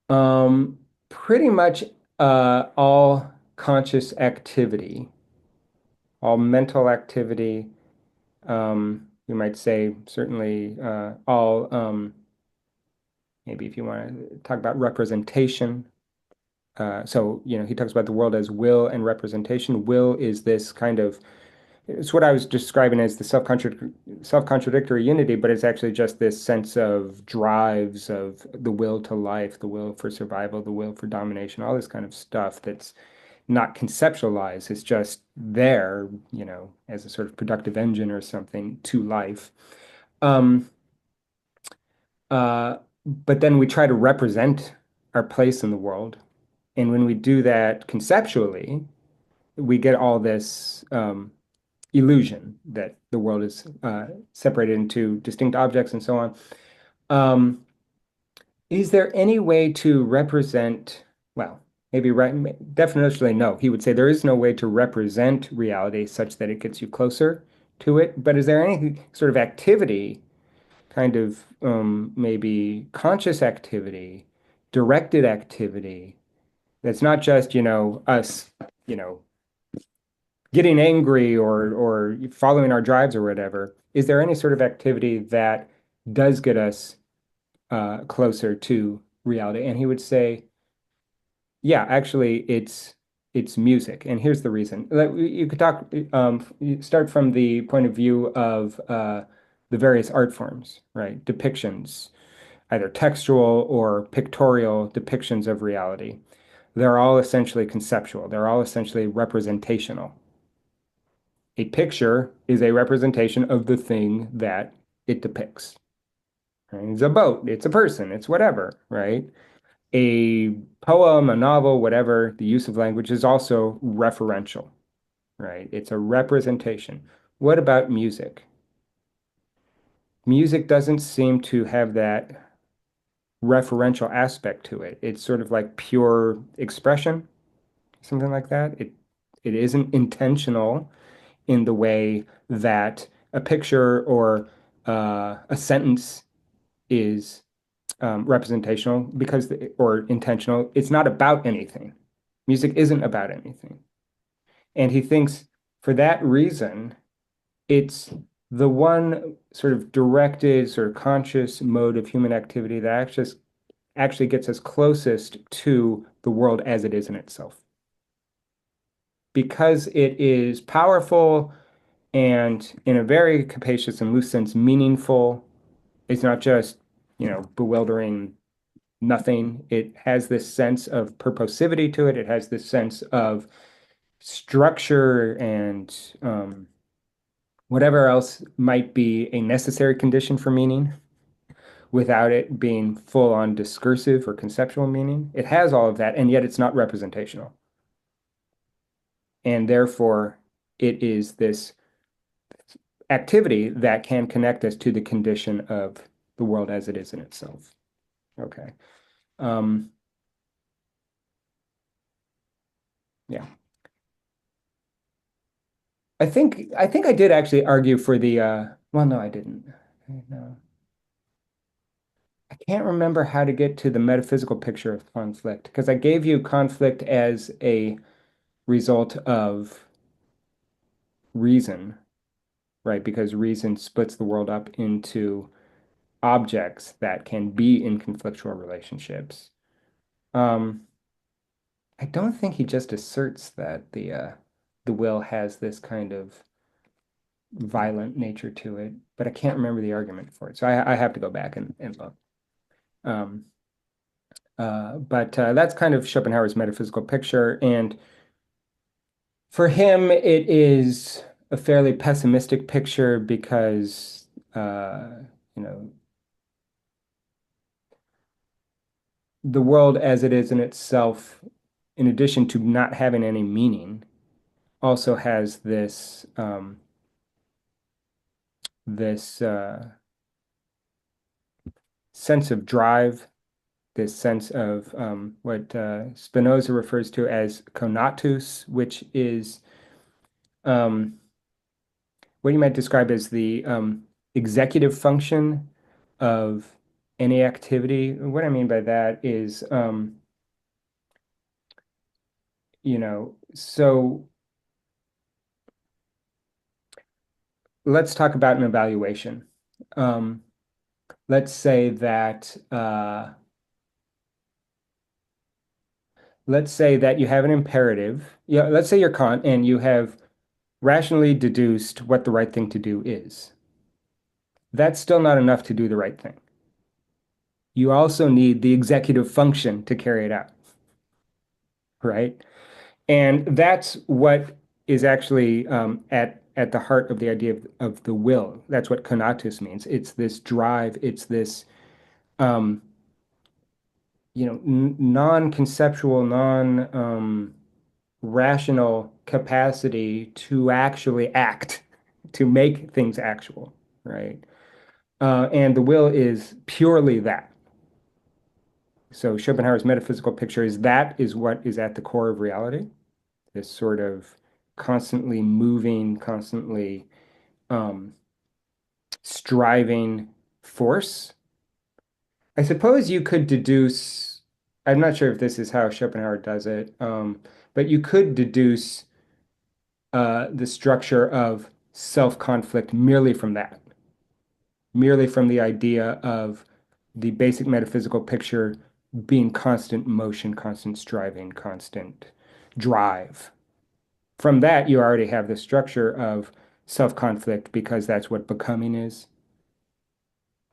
Pretty much all conscious activity, all mental activity, you might say certainly all, maybe if you want to talk about representation. So, he talks about the world as will and representation. Will is this kind of, it's what I was describing as the self-contradictory unity, but it's actually just this sense of drives of the will to life, the will for survival, the will for domination, all this kind of stuff that's not conceptualized. It's just there, as a sort of productive engine or something to life. Um, but then we try to represent our place in the world. And when we do that conceptually, we get all this illusion that the world is separated into distinct objects and so on. Um, is there any way to represent, well, maybe right, definitionally, no. He would say there is no way to represent reality such that it gets you closer to it. But is there any sort of activity, kind of maybe conscious activity, directed activity, that's not just, us, you know, getting angry or following our drives or whatever? Is there any sort of activity that does get us closer to reality? And he would say, yeah, actually, it's music. And here's the reason. You could you start from the point of view of the various art forms, right? Depictions, either textual or pictorial depictions of reality. They're all essentially conceptual. They're all essentially representational. A picture is a representation of the thing that it depicts. Right? It's a boat, it's a person, it's whatever, right? A poem, a novel, whatever, the use of language is also referential, right? It's a representation. What about music? Music doesn't seem to have that. referential aspect to it. It's sort of like pure expression, something like that. It isn't intentional in the way that a picture or a sentence is representational or intentional. It's not about anything. Music isn't about anything. And he thinks for that reason, it's the one sort of directed, sort of conscious mode of human activity that actually gets us closest to the world as it is in itself. Because it is powerful and in a very capacious and loose sense, meaningful. It's not just, bewildering nothing. It has this sense of purposivity to it. It has this sense of structure and whatever else might be a necessary condition for meaning without it being full on discursive or conceptual meaning. It has all of that, and yet it's not representational. And therefore, it is this activity that can connect us to the condition of the world as it is in itself. Okay. Um, yeah. I think I did actually argue for the well, no, I didn't. No. I can't remember how to get to the metaphysical picture of conflict because I gave you conflict as a result of reason, right? Because reason splits the world up into objects that can be in conflictual relationships. Um, I don't think he just asserts that the will has this kind of violent nature to it, but I can't remember the argument for it. So I have to go back and look. Um, but that's kind of Schopenhauer's metaphysical picture. And for him, it is a fairly pessimistic picture because, you know, the world as it is in itself, in addition to not having any meaning, also has this sense of drive, this sense of what Spinoza refers to as conatus, which is um, what you might describe as the executive function of any activity. What I mean by that is, so let's talk about an evaluation. Um, let's say that you have an imperative. Yeah, let's say you're Kant and you have rationally deduced what the right thing to do is. That's still not enough to do the right thing. You also need the executive function to carry it out, right? And that's what is actually at the heart of the idea of the will. That's what conatus means. It's this drive. It's this um, non-conceptual, rational capacity to actually act, to make things actual, right? And the will is purely that. So Schopenhauer's metaphysical picture is that is what is at the core of reality, this sort of constantly moving, constantly um, striving force. I suppose you could deduce, I'm not sure if this is how Schopenhauer does it, but you could deduce the structure of self-conflict merely from that, merely from the idea of the basic metaphysical picture being constant motion, constant striving, constant drive. From that, you already have the structure of self-conflict because that's what becoming is.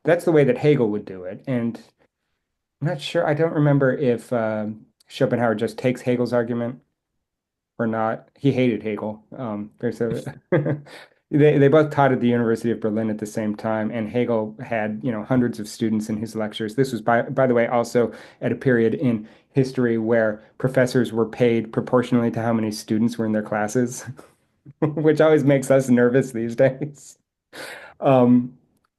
That's the way that Hegel would do it. And I'm not sure, I don't remember if Schopenhauer just takes Hegel's argument or not. He hated Hegel. There's a they both taught at the University of Berlin at the same time, and Hegel had, hundreds of students in his lectures. This was by the way also at a period in history where professors were paid proportionally to how many students were in their classes, which always makes us nervous these days. Um,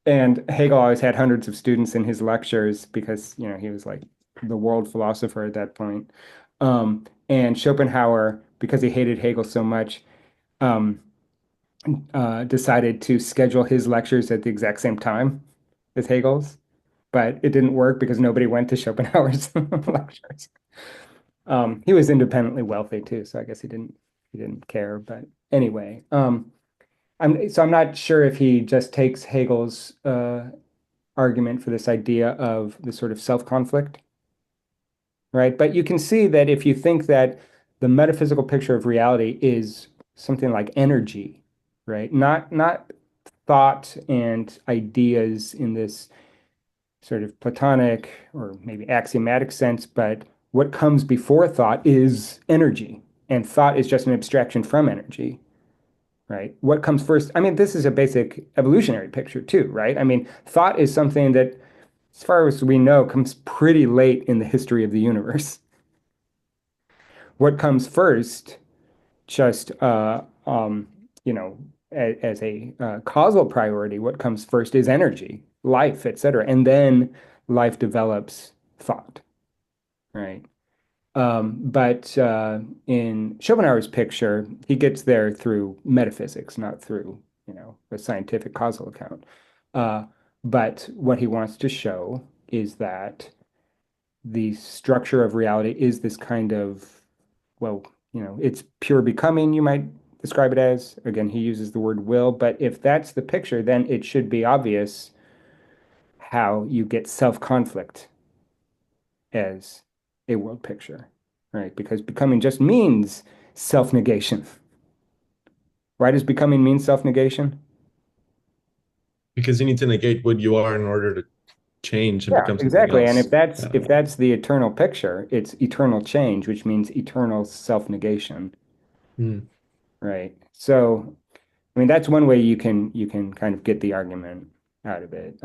And Hegel always had hundreds of students in his lectures because, he was like the world philosopher at that point. And Schopenhauer, because he hated Hegel so much, um, decided to schedule his lectures at the exact same time as Hegel's, but it didn't work because nobody went to Schopenhauer's lectures. He was independently wealthy too, so I guess he didn't care. But anyway, I'm not sure if he just takes Hegel's argument for this idea of the sort of self-conflict, right? But you can see that if you think that the metaphysical picture of reality is something like energy, right? Not thought and ideas in this sort of Platonic or maybe axiomatic sense, but what comes before thought is energy, and thought is just an abstraction from energy, right? What comes first? I mean, this is a basic evolutionary picture too, right? I mean, thought is something that, as far as we know, comes pretty late in the history of the universe. What comes first, just you know, as a causal priority, what comes first is energy, life, etc., and then life develops thought, right? But in Schopenhauer's picture, he gets there through metaphysics, not through, a scientific causal account. Uh, but what he wants to show is that the structure of reality is this kind of, well, it's pure becoming, you might describe it as. Again, he uses the word will, but if that's the picture, then it should be obvious how you get self-conflict as a world picture, right? Because becoming just means self-negation. Why does becoming mean self-negation?
because you need to negate what you are in order to change and
Yeah,
become something
exactly. And if
else.
that's
Yeah.
if that's the eternal picture, it's eternal change, which means eternal self-negation,
Mm.
right? So, I mean, that's one way you can kind of get the argument out of it.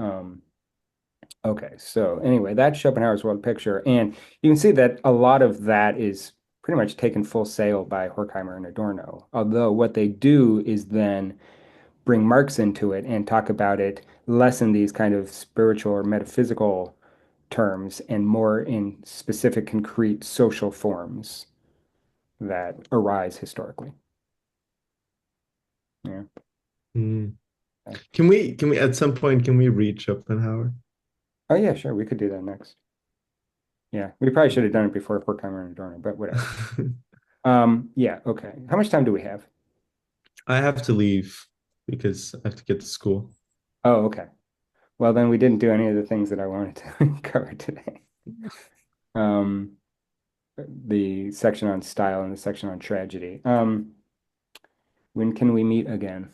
Okay, so anyway, that's Schopenhauer's world picture, and you can see that a lot of that is pretty much taken full sail by Horkheimer and Adorno. Although what they do is then bring Marx into it and talk about it less in these kind of spiritual or metaphysical terms and more in specific, concrete social forms that arise historically. Yeah.
Mm. Can we at some point can we read Schopenhauer?
Oh yeah, sure. We could do that next. Yeah, we probably should have done it before Horkheimer and Adorno, but whatever. Yeah, okay. How much time do we have?
I have to leave because I have to get to school.
Oh, okay. Well, then we didn't do any of the things that I wanted to cover today. Um, the section on style and the section on tragedy. When can we meet again?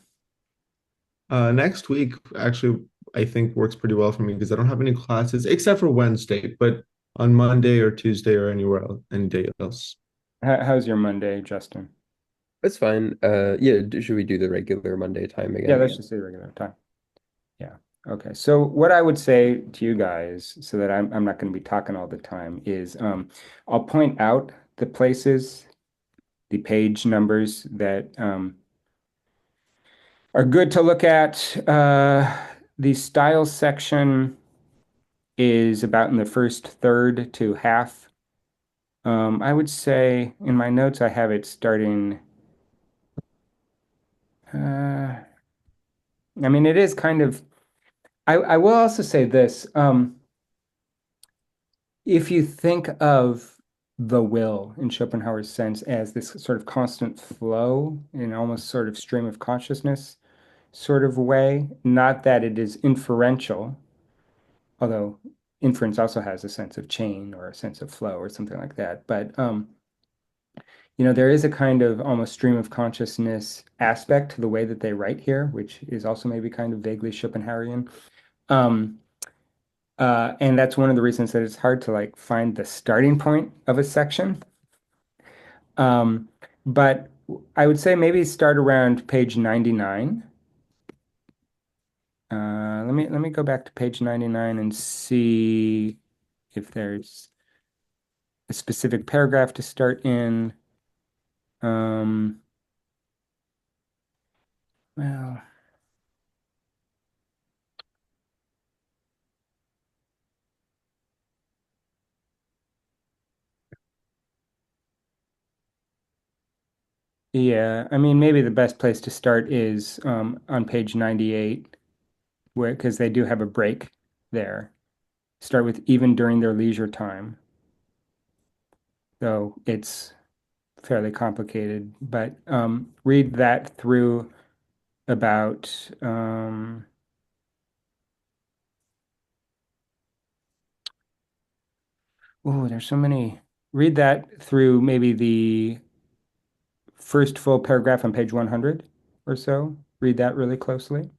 Next week actually I think works pretty well for me because I don't have any classes except for Wednesday, but on Monday or Tuesday or anywhere else, any day else.
How's your Monday, Justin?
That's fine. Yeah, should we do the regular Monday time
Yeah,
again?
let's just say regular time. Yeah. Okay. So what I would say to you guys, so that I'm not going to be talking all the time, is I'll point out the places, the page numbers that are good to look at. The style section is about in the first third to half. I would say in my notes I have it starting. I mean, it is kind of. I will also say this. If you think of the will in Schopenhauer's sense as this sort of constant flow in almost sort of stream of consciousness sort of way, not that it is inferential, although inference also has a sense of chain or a sense of flow or something like that. But there is a kind of almost stream of consciousness aspect to the way that they write here, which is also maybe kind of vaguely Schopenhauerian. Um, and that's one of the reasons that it's hard to like find the starting point of a section. Um, but I would say maybe start around page 99. Let me go back to page 99 and see if there's a specific paragraph to start in. Um, well, Yeah, I mean, maybe the best place to start is on page 98, where because they do have a break there. Start with even during their leisure time, though it's fairly complicated. But read that through about oh, there's so many. Read that through maybe the first full paragraph on page 100 or so. Read that really closely.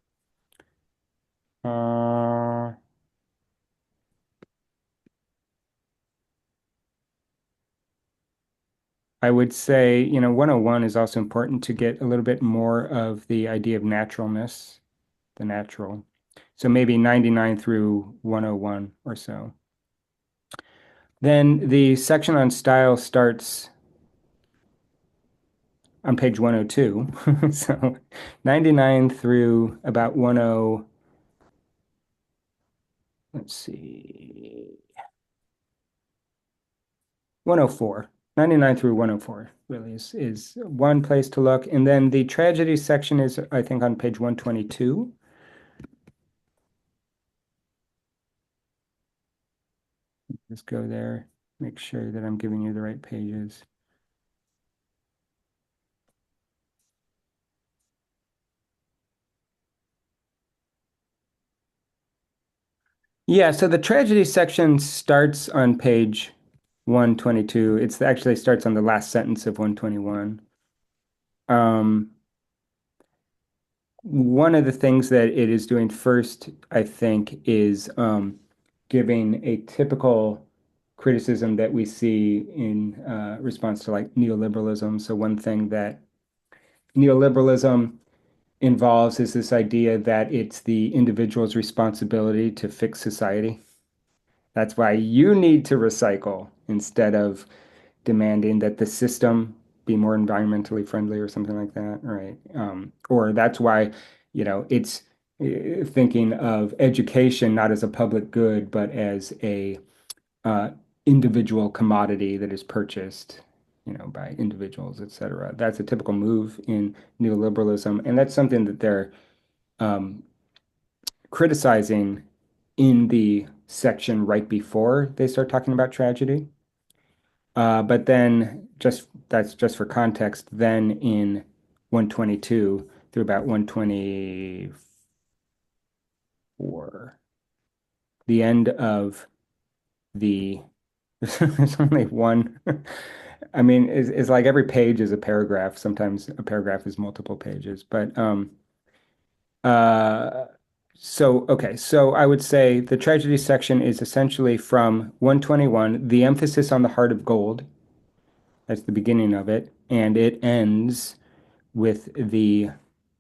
Uh, I would say, 101 is also important to get a little bit more of the idea of naturalness, the natural. So maybe 99 through 101 or so. Then the section on style starts on page 102. So 99 through about 10, let's see, 104. 99 through 104 really is one place to look. And then the tragedy section is, I think, on page 122. Just go there, make sure that I'm giving you the right pages. Yeah, so the tragedy section starts on page 122. It's actually starts on the last sentence of 121. Um, One of the things that it is doing first, I think, is giving a typical criticism that we see in response to like neoliberalism. So one thing that neoliberalism involves is this idea that it's the individual's responsibility to fix society. That's why you need to recycle instead of demanding that the system be more environmentally friendly or something like that, right? Or that's why, it's thinking of education not as a public good, but as a uh, individual commodity that is purchased, by individuals, et cetera. That's a typical move in neoliberalism, and that's something that they're um, criticizing in the section right before they start talking about tragedy. But then that's just for context, then in 122 through about 124, the end of the there's only one. I mean, it's like every page is a paragraph. Sometimes a paragraph is multiple pages, but uh so okay, so I would say the tragedy section is essentially from 121, the emphasis on the heart of gold. That's the beginning of it. And it ends with the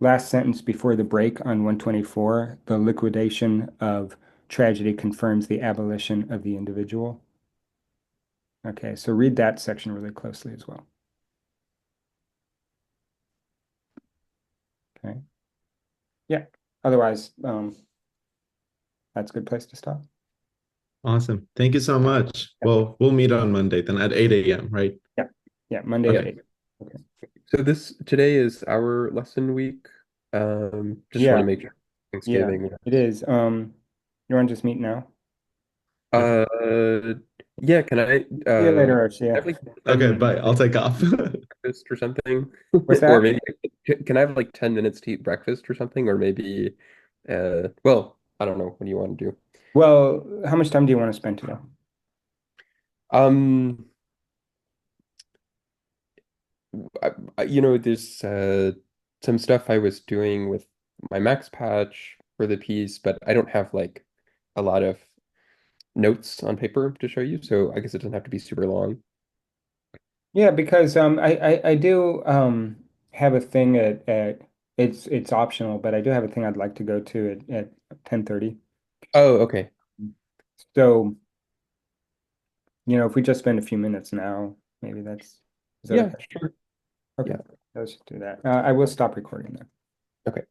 last sentence before the break on 124. The liquidation of tragedy confirms the abolition of the individual. Okay, so read that section really closely as well. Okay. Yeah. Otherwise, that's a good place to stop.
Awesome. Thank you so much.
Yep.
Well, we'll meet on Monday then at 8 a.m., right?
Yeah. Yeah. Monday at
Okay.
8. Okay.
So this today is our lesson week. Just want to
Yeah.
make sure
Yeah.
Thanksgiving.
It is. You want to just meet now?
Uh, yeah, can I
See you later, Archie.
have like
Okay,
10
bye. I'll take off.
breakfast or something?
What's
Or
that?
maybe can I have like 10 minutes to eat breakfast or something? Or maybe well, I don't know. What do you want to do?
Well, how much time do you want to spend today?
Um, there's some stuff I was doing with my Max patch for the piece, but I don't have like a lot of notes on paper to show you, so I guess it doesn't have to be super long.
Yeah, because I do have a thing at it's optional, but I do have a thing I'd like to go to at 10:30.
Oh, okay.
So, if we just spend a few minutes now, maybe is that
Yeah,
okay?
sure.
Okay,
Yeah.
let's just do that. I will stop recording then.
Okay.